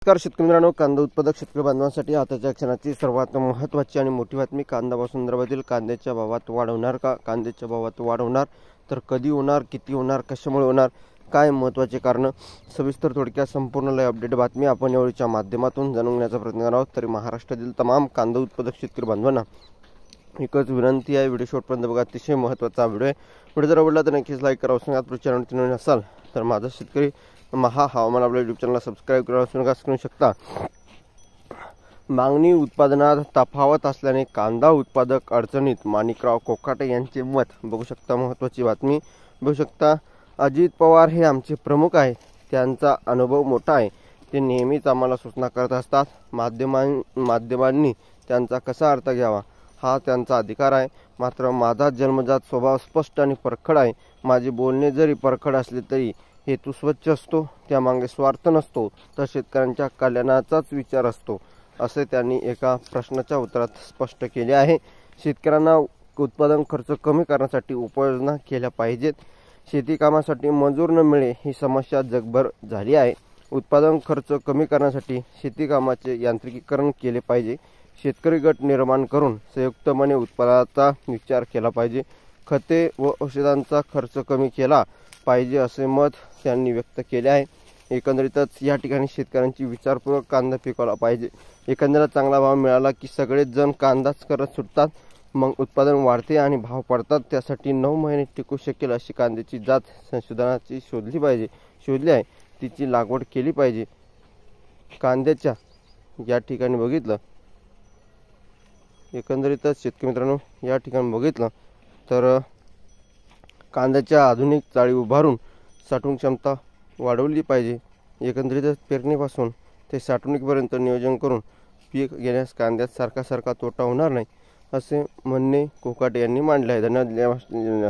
नमस्कार शेतकरी मित्रांनो, कांदा उत्पादक शेतकरी बांधवांसाठी आताच्या क्षणाची सर्वात महत्त्वाची आणि मोठी बातमी। कांदा संदर्भातील कांद्याच्या भावात वाढ होणार का? कांद्याच्या भावात वाढ होणार तर कधी होणार, किती होणार, कशामुळे होणार, काय महत्त्वाचे कारण, सविस्तर थोडक्यात संपूर्ण लाईव्ह अपडेट बातमी आपण यावेळीच्या माध्यमातून जाणून घेण्याचा प्रयत्न करणार आहोत। तरी महाराष्ट्रातील तमाम कांदा उत्पादक शेतकरी बांधवांना एकच विनंती आहे, व्हिडिओ शेवटपर्यंत बघा, अतिशय महत्त्वाचा व्हिडिओ आहे। व्हिडिओ जर आवडला तर नक्कीच लाईक करा। आपल्या चॅनलवर नवीन असाल तर माझा शेतकरी हवामान आपल्या यूट्यूब चॅनलला सबस्क्राईब करा, करू शकता। मागणी उत्पादनात तफावत असल्याने कांदा उत्पादक अडचणीत, माणिकराव कोकाटे यांचे मत बघू शकता। महत्त्वाची बातमी बघू शकता। अजित पवार हे आमचे प्रमुख आहेत, त्यांचा अनुभव मोठा आहे, ते नेहमीच आम्हाला सूचना करत असतात। माध्यमांनी त्यांचा कसा अर्थ घ्यावा हा त्यांचा अधिकार आहे, मात्र माझा जन्मजात स्वभाव स्पष्ट आणि परखड आहे। माझे बोलणे जरी परखड असले तरी हेतू स्वच्छ असतो, त्यामागे स्वार्थ नसतो, तर शेतकऱ्यांच्या कल्याणाचाच विचार असतो, असे त्यांनी एका प्रश्नाच्या उत्तरात स्पष्ट केले आहे। शेतकऱ्यांना उत्पादन खर्च कमी करण्यासाठी उपाययोजना केल्या पाहिजेत। शेती कामासाठी मजूर न मिळे ही समस्या जगभर झाली आहे। उत्पादन खर्च कमी करण्यासाठी शेती कामाचे यांत्रिकीकरण केले पाहिजे। शेतकरी गट निर्माण करून संयुक्तपणे उत्पादनाचा विचार केला पाहिजे। खते व औषधांचा खर्च कमी केला पाहिजे असे मत त्यांनी व्यक्त केले आहे। एकंदरीतच या ठिकाणी शेतकऱ्यांची विचारपूर्वक कांदा पिकवला पाहिजे। एकंदरीत चांगला भाव मिळाला की सगळेच जण कांदाच करत सुटतात, मग उत्पादन वाढते आणि भाव पडतात। त्यासाठी 9 महिने टिकू शकेल अशी कांद्याची जात संशोधनाची शोधली आहे, तिची लागवड केली पाहिजे। कांद्याच्या या ठिकाणी बघितलं, एकंदरीतच शेतकरी मित्रांनो या ठिकाणी बघितलं तर कांद्याच्या आधुनिक चाळी उभारून साठवण क्षमता वाढवली पाहिजे। एकंदरीतच पेरणीपासून ते साठवणुकीपर्यंत नियोजन करून पीक घेण्यास कांद्यात सारखा तोटा होणार नाही, असे म्हणणे कोकाटे यांनी मांडले आहे। धन्यवाद।